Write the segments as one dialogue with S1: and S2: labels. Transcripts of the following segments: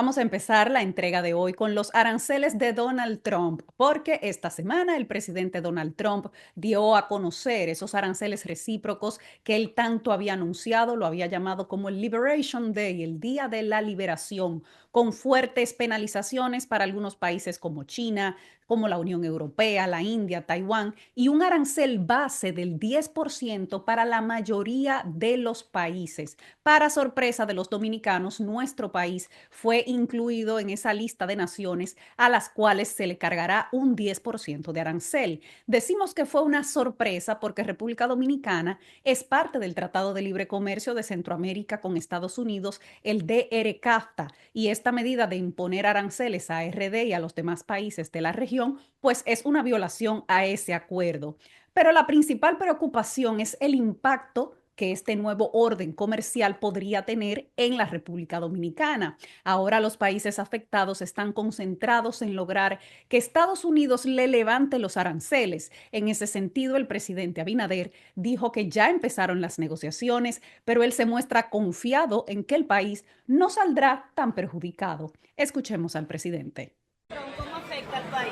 S1: Vamos a empezar la entrega de hoy con los aranceles de Donald Trump, porque esta semana el presidente Donald Trump dio a conocer esos aranceles recíprocos que él tanto había anunciado, lo había llamado como el Liberation Day, el Día de la Liberación, con fuertes penalizaciones para algunos países como China, como la Unión Europea, la India, Taiwán, y un arancel base del 10% para la mayoría de los países. Para sorpresa de los dominicanos, nuestro país fue incluido en esa lista de naciones a las cuales se le cargará un 10% de arancel. Decimos que fue una sorpresa porque República Dominicana es parte del Tratado de Libre Comercio de Centroamérica con Estados Unidos, el DRCAFTA, y esta medida de imponer aranceles a RD y a los demás países de la región, pues es una violación a ese acuerdo. Pero la principal preocupación es el impacto que este nuevo orden comercial podría tener en la República Dominicana. Ahora los países afectados están concentrados en lograr que Estados Unidos le levante los aranceles. En ese sentido, el presidente Abinader dijo que ya empezaron las negociaciones, pero él se muestra confiado en que el país no saldrá tan perjudicado. Escuchemos al presidente.
S2: ¿Cómo afecta al país?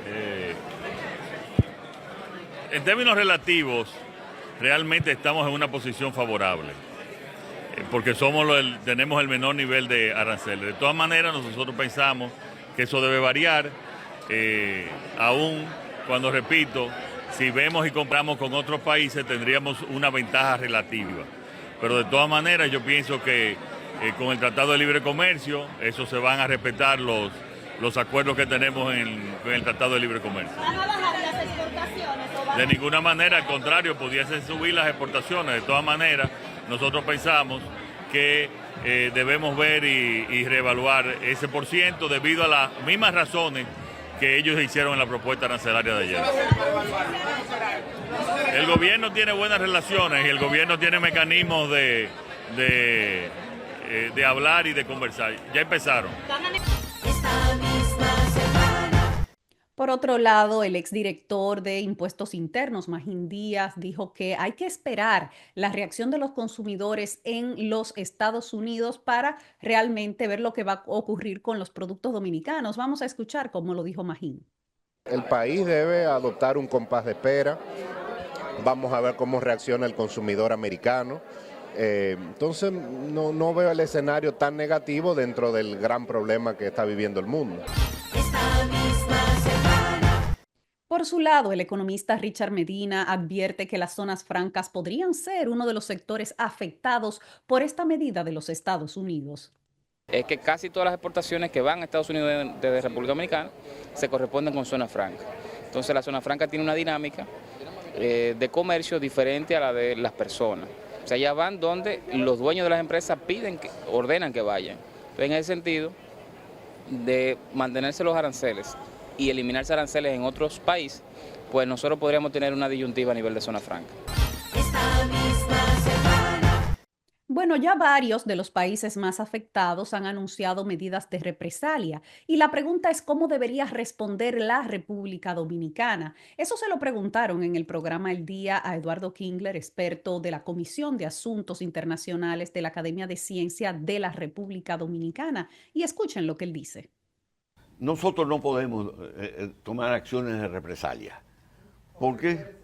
S3: Eh, en términos relativos, realmente estamos en una posición favorable, porque tenemos el menor nivel de aranceles. De todas maneras, nosotros pensamos que eso debe variar, aún cuando, repito, si vemos y compramos con otros países, tendríamos una ventaja relativa. Pero de todas maneras, yo pienso que con el Tratado de Libre Comercio, eso se van a respetar los acuerdos que tenemos en el Tratado de Libre Comercio.
S2: ¿Van a bajar las exportaciones?
S3: De ninguna manera, al contrario, pudiesen subir las exportaciones. De todas maneras, nosotros pensamos que debemos ver y reevaluar ese por ciento debido a las mismas razones que ellos hicieron en la propuesta arancelaria de ayer. El gobierno tiene buenas relaciones y el gobierno tiene mecanismos de hablar y de conversar. Ya empezaron.
S1: Por otro lado, el exdirector de Impuestos Internos, Magín Díaz, dijo que hay que esperar la reacción de los consumidores en los Estados Unidos para realmente ver lo que va a ocurrir con los productos dominicanos. Vamos a escuchar cómo lo dijo Magín.
S4: El país debe adoptar un compás de espera. Vamos a ver cómo reacciona el consumidor americano. Entonces, no veo el escenario tan negativo dentro del gran problema que está viviendo el mundo.
S1: Por su lado, el economista Richard Medina advierte que las zonas francas podrían ser uno de los sectores afectados por esta medida de los Estados Unidos.
S5: Es que casi todas las exportaciones que van a Estados Unidos desde República Dominicana se corresponden con zona franca. Entonces la zona franca tiene una dinámica de comercio diferente a la de las personas. O sea, ya van donde los dueños de las empresas ordenan que vayan. Entonces, en ese sentido, de mantenerse los aranceles y eliminarse aranceles en otros países, pues nosotros podríamos tener una disyuntiva a nivel de zona franca.
S1: Bueno, ya varios de los países más afectados han anunciado medidas de represalia y la pregunta es cómo debería responder la República Dominicana. Eso se lo preguntaron en el programa El Día a Eduardo Kingler, experto de la Comisión de Asuntos Internacionales de la Academia de Ciencia de la República Dominicana. Y escuchen lo que él dice.
S6: Nosotros no podemos tomar acciones de represalia porque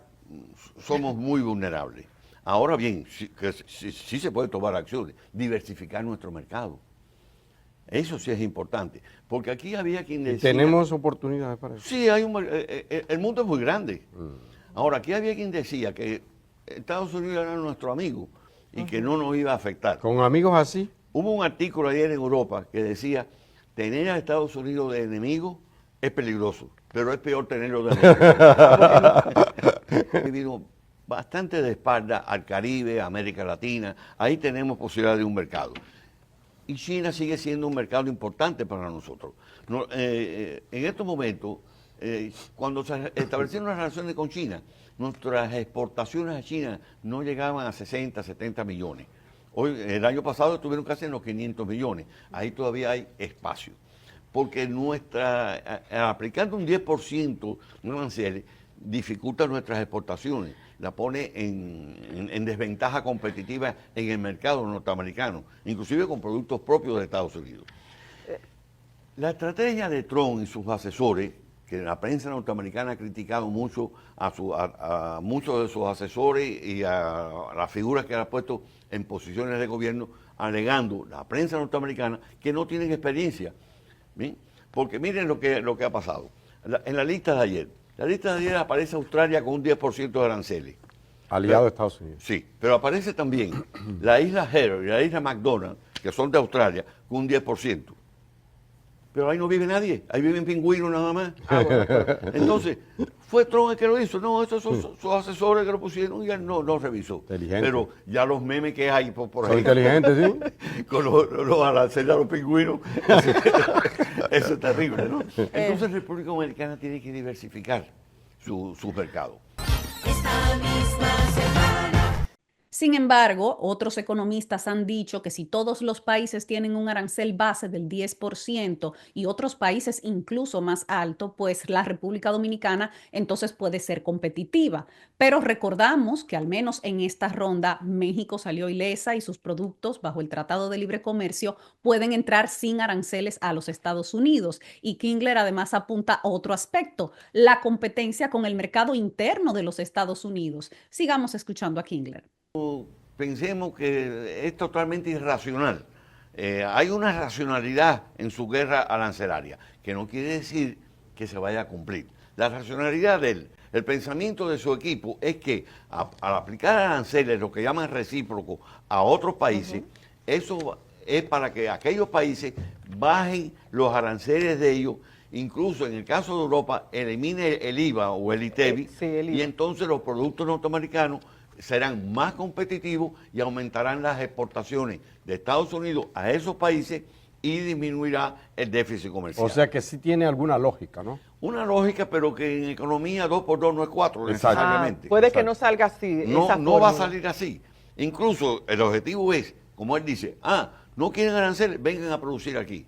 S6: somos muy vulnerables. Ahora bien, sí se puede tomar acciones, diversificar nuestro mercado. Eso sí es importante, porque aquí había quien decía...
S7: ¿Tenemos oportunidades para eso?
S6: Sí, el mundo es muy grande. Ahora, aquí había quien decía que Estados Unidos era nuestro amigo y que no nos iba a afectar.
S7: ¿Con amigos así?
S6: Hubo un artículo ayer en Europa que decía, tener a Estados Unidos de enemigo es peligroso, pero es peor tenerlo de amigo. Vino bastante de espalda al Caribe, a América Latina, ahí tenemos posibilidad de un mercado. Y China sigue siendo un mercado importante para nosotros. En estos momentos, cuando se establecieron las relaciones con China, nuestras exportaciones a China no llegaban a 60, 70 millones. Hoy, el año pasado estuvieron casi en los 500 millones. Ahí todavía hay espacio. Porque aplicando un 10% de aranceles dificulta nuestras exportaciones. la pone en desventaja competitiva en el mercado norteamericano, inclusive con productos propios de Estados Unidos. La estrategia de Trump y sus asesores, que la prensa norteamericana ha criticado mucho a muchos de sus asesores y a las figuras que ha puesto en posiciones de gobierno, alegando la prensa norteamericana que no tienen experiencia. ¿Bien? Porque miren lo que ha pasado. En la lista de ayer aparece Australia con un 10% de aranceles.
S7: Aliado de Estados Unidos.
S6: Sí, pero aparece también la isla Hero y la isla McDonald, que son de Australia, con un 10%. Pero ahí no vive nadie, ahí viven pingüinos nada más. Entonces, fue Trump el que lo hizo. No, estos son sus asesores que lo pusieron y él no revisó. Pero ya los memes que hay por ahí.
S7: Son inteligentes, sí.
S6: Con los aranceles a los pingüinos. Eso es terrible, ¿no? Entonces, República Dominicana tiene que diversificar su mercado.
S1: Sin embargo, otros economistas han dicho que si todos los países tienen un arancel base del 10% y otros países incluso más alto, pues la República Dominicana entonces puede ser competitiva. Pero recordamos que al menos en esta ronda México salió ilesa y sus productos bajo el Tratado de Libre Comercio pueden entrar sin aranceles a los Estados Unidos. Y Kingler además apunta a otro aspecto, la competencia con el mercado interno de los Estados Unidos. Sigamos escuchando a Kingler.
S6: Pensemos que es totalmente irracional. Hay una racionalidad en su guerra arancelaria, que no quiere decir que se vaya a cumplir. La racionalidad de él, el pensamiento de su equipo es que al aplicar aranceles, lo que llaman recíproco, a otros países, eso es para que aquellos países bajen los aranceles de ellos, incluso en el caso de Europa, elimine el IVA o el ITEVI, y entonces los productos norteamericanos serán más competitivos y aumentarán las exportaciones de Estados Unidos a esos países y disminuirá el déficit comercial.
S7: O sea que sí tiene alguna lógica, ¿no?
S6: Una lógica, pero que en economía 2 por 2 no es 4 necesariamente.
S8: Puede que no salga así.
S6: No va a salir así. Incluso el objetivo es, como él dice, no quieren aranceles, vengan a producir aquí.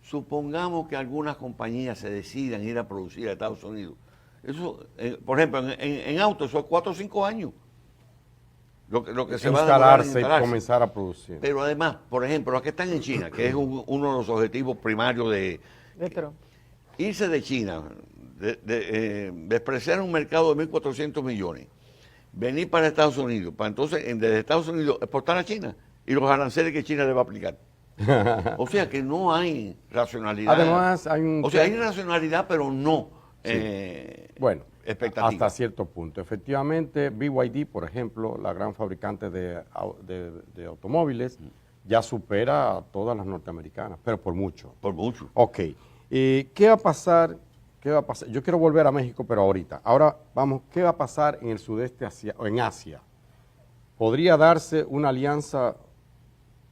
S6: Supongamos que algunas compañías se decidan ir a producir a Estados Unidos. Eso, por ejemplo, en autos, eso es 4 o 5 años. Lo que se va a
S7: instalarse y comenzar a producir.
S6: Pero además, por ejemplo, los que están en China, que es uno de los objetivos primarios de
S8: Trump.
S6: Irse de China, despreciar un mercado de 1.400 millones, venir para Estados Unidos, para entonces desde Estados Unidos exportar a China y los aranceles que China le va a aplicar. O sea que no hay racionalidad.
S7: Además,
S6: hay racionalidad, pero no
S7: bueno,
S6: expectativa.
S7: hasta cierto punto. Efectivamente, BYD, por ejemplo, la gran fabricante de automóviles, ya supera a todas las norteamericanas, pero por mucho.
S6: Por mucho.
S7: Ok. ¿Qué va a pasar? Yo quiero volver a México, pero ahorita. Ahora vamos, ¿qué va a pasar en el sudeste en Asia? ¿Podría darse una alianza,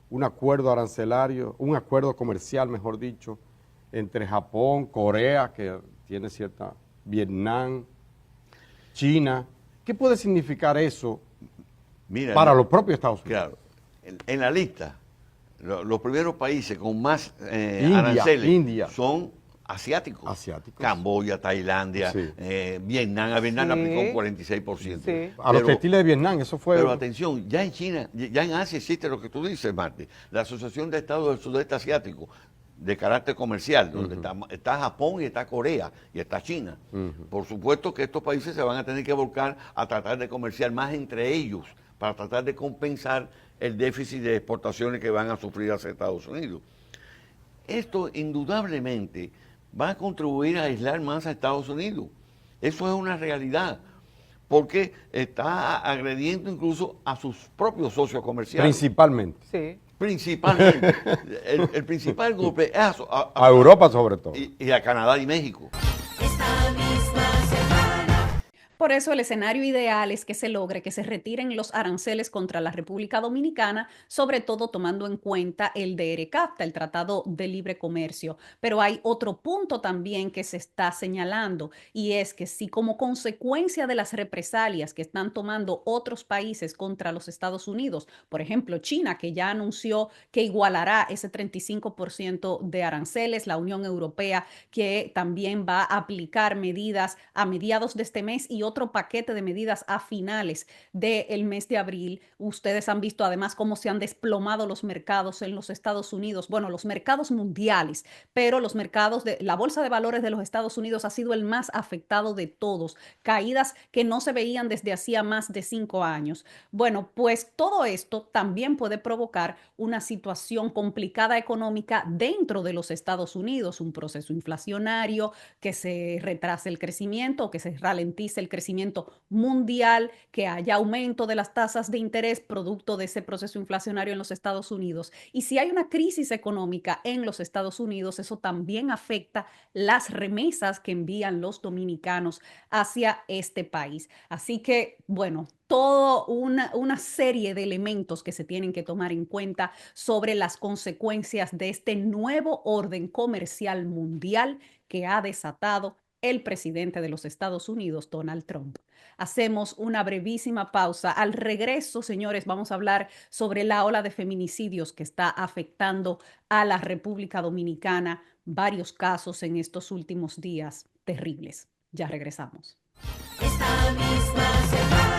S7: un acuerdo arancelario, un acuerdo comercial, mejor dicho, entre Japón, Corea, que tiene cierta, Vietnam, China? ¿Qué puede significar eso para los propios Estados Unidos?
S6: Claro, en la lista, los primeros países con más aranceles son asiáticos. Camboya, Tailandia,
S7: sí.
S6: Vietnam. A Vietnam aplicó un 46%.
S7: Sí. A los textiles de Vietnam, eso fue...
S6: Pero atención, ya en China, ya en Asia existe lo que tú dices, Martín, la Asociación de Estados del Sudeste Asiático, de carácter comercial, donde está Japón y está Corea y está China. Por supuesto que estos países se van a tener que volcar a tratar de comerciar más entre ellos para tratar de compensar el déficit de exportaciones que van a sufrir hacia Estados Unidos. Esto indudablemente va a contribuir a aislar más a Estados Unidos. Eso es una realidad, porque está agrediendo incluso a sus propios socios comerciales.
S7: Principalmente.
S8: Sí.
S6: Principalmente. el principal golpe es
S7: a Europa sobre todo.
S6: Y a Canadá y México.
S1: Por eso el escenario ideal es que se logre que se retiren los aranceles contra la República Dominicana, sobre todo tomando en cuenta el DRCAFTA, el Tratado de Libre Comercio. Pero hay otro punto también que se está señalando, y es que si como consecuencia de las represalias que están tomando otros países contra los Estados Unidos, por ejemplo China, que ya anunció que igualará ese 35% de aranceles, la Unión Europea que también va a aplicar medidas a mediados de este mes y otro paquete de medidas a finales del mes de abril. Ustedes han visto además cómo se han desplomado los mercados en los Estados Unidos, bueno, los mercados mundiales, pero los mercados de la bolsa de valores de los Estados Unidos ha sido el más afectado de todos, caídas que no se veían desde hacía más de 5 años. Bueno, pues todo esto también puede provocar una situación complicada económica dentro de los Estados Unidos, un proceso inflacionario, que se retrase el crecimiento, que se ralentice el crecimiento mundial, que haya aumento de las tasas de interés producto de ese proceso inflacionario en los Estados Unidos. Y si hay una crisis económica en los Estados Unidos, eso también afecta las remesas que envían los dominicanos hacia este país. Así que, bueno, toda una serie de elementos que se tienen que tomar en cuenta sobre las consecuencias de este nuevo orden comercial mundial que ha desatado el presidente de los Estados Unidos, Donald Trump. Hacemos una brevísima pausa. Al regreso, señores, vamos a hablar sobre la ola de feminicidios que está afectando a la República Dominicana. Varios casos en estos últimos días terribles. Ya regresamos.
S2: Esta misma semana.